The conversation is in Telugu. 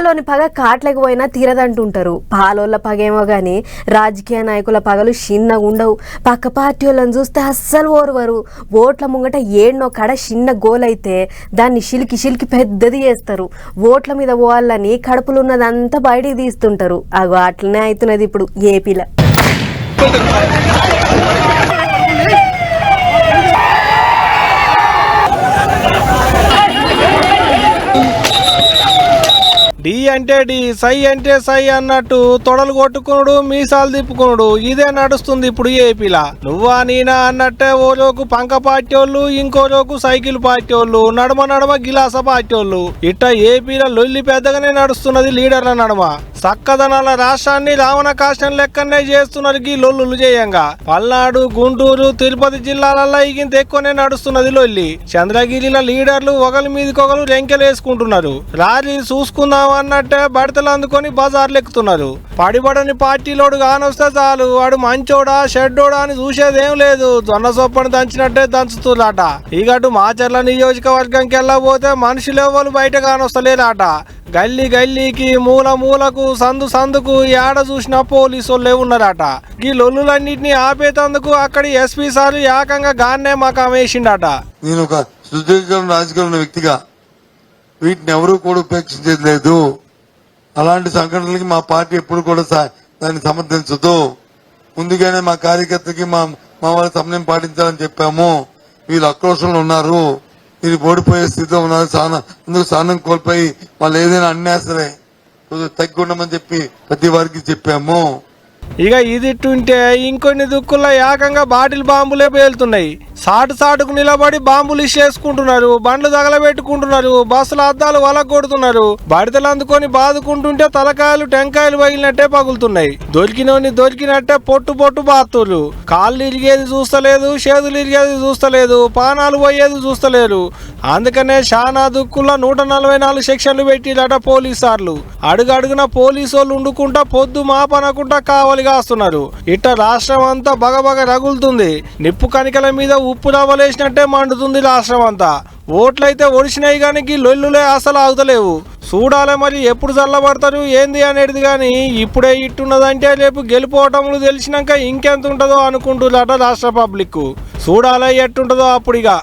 పాలోని పగ కాట్లకు పోయినా తీరదంటుంటారు. పాలోళ్ళ పగేమో గాని రాజకీయ నాయకుల పగలు చిన్నగా ఉండవు. పక్క పార్టీ వాళ్ళని చూస్తే అస్సలు ఓర్వరు. ఓట్ల ముంగట ఏడ్నో కడ చిన్న గోలైతే దాన్ని చిలికి పెద్దది చేస్తారు. ఓట్ల మీద పోవాలని కడుపులు ఉన్నదంతా బయటికి తీస్తుంటారు. అగో అట్లనే అవుతున్నది ఇప్పుడు ఏపీలో. డి అంటే డి, సై అంటే సై అన్నట్టు తొడలు కొట్టుకునుడు, మీసాలు తిప్పుకునుడు ఇదే నడుస్తుంది ఇప్పుడు ఏపీలా. నువ్వా నేనా అన్నట్టే ఓ రోజు పంక పార్టీ వాళ్ళు, ఇంకో రోజు సైకిల్ పార్టీ వాళ్ళు, నడమ గిలాస పార్టీ వాళ్ళు. ఇట్ట ఏపీలో లొల్లి పెద్దగానే నడుస్తున్నది లీడర్ల నడమ. చక్కదనాల రాష్ట్రాన్ని రావణ కాష్టం లెక్కనే చేస్తున్నారు ఈ లొల్లులు చేయంగా. పల్నాడు, గుంటూరు, తిరుపతి జిల్లాలలో ఇంత ఎక్కువనే నడుస్తున్నది లొల్లి. చంద్రగిరిలో లీడర్లు ఒకరి మీదకొకరు రెంకెలేసుకుంటున్నారు. రాజీ చూసుకుందాం అన్నట్టే బడతలు అందుకొని బజార్లు ఎక్కుతున్నారు. పడిబడని పార్టీలోడు కానొస్తే చాలు వాడు మంచోడా షెడ్డోడా అని చూసేదేం లేదు. జొన్న సొప్పని దంచినట్టే దంచుతులాట. ఇగటు మాచర్ల నియోజకవర్గంకి వెళ్ళబోతే మనుషులెవ్వరు బయట కానొస్తలేరాట. గల్లీకి మూలకు సందుకు ఏడ చూసినా పోలీసు వాళ్ళే ఉన్నారట. ఈ లొల్లులన్నింటినీ ఆపేతందుకు అక్కడి ఎస్పీ సార్ ఏకంగా గాన్నే మాకు వేసిండట. నేను ఒక సుదీర్ఘ రాజకీయ వ్యక్తిగా వీటిని ఎవరూ కూడా ఉపేక్షించేది లేదు. అలాంటి సంఘటనలకి మా పార్టీ ఎప్పుడు కూడా దాన్ని సమర్థించదు. ముందుగానే మా కార్యకర్తకి మా వాళ్ళ సమయం పాటించాలని చెప్పాము. వీళ్ళు ఆక్రోషంలో ఉన్నారు, వీళ్ళు ఓడిపోయే స్థితిలో ఉన్నారు. అందుకు సహనం కోల్పోయి వాళ్ళు ఏదైనా అన్నేసరే తగ్గి ఉండమని చెప్పి ప్రతి వారికి చెప్పాము. ఇక ఇదిట్టుంటే ఇంకొన్ని దుక్కుల్లో ఏకంగా బాటిల్ బాంబులే పేలుతున్నాయి. సాటుకు నిలబడి బాంబులు ఇచ్చేసుకుంటున్నారు, బండ్లు తగలబెట్టుకుంటున్నారు, బస్సుల అద్దాలు వలగొడుతున్నారు. బడితలు అందుకొని బాదుకుంటుంటే తలకాయలు టెంకాయలు పగిలినట్టే పగులుతున్నాయి. దొరికినట్టే పొట్టు బాతులు. కాళ్ళు ఇరిగేది చూస్తలేదు, చేతులు ఇరిగేది చూస్తలేదు, పానాలు పోయేది చూస్తలేరు. అందుకనే శానా దుక్కుల్లో 144 సెక్షన్లు పెట్టిరట పోలీసార్లు. అడుగడుగున పోలీసు వాళ్ళు ఉండుకుంటా పొద్దు మాపనకుండా కావలిగా వస్తున్నారు. ఇట్ట రాష్ట్రం అంతా బగబగ రగులుతుంది. నిప్పు కణికల మీద ఉప్పు రవ్వలేసినట్టే మండుతుంది రాష్ట్రం అంతా. ఓట్లయితే ఒడిసినాయి కానీ లొల్లులే అసలు ఆగుతలేవు. చూడాలి మరి ఎప్పుడు చల్లబడతారు ఏంది అనేది. కానీ ఇప్పుడే ఇట్టున్నదంటే రేపు గెలిపోవటములు తెలిసినాక ఇంకెంత ఉంటుందో అనుకుంటున్నారట రాష్ట్ర పబ్లిక్. చూడాలి ఎట్టుంటుందో అప్పుడిగా.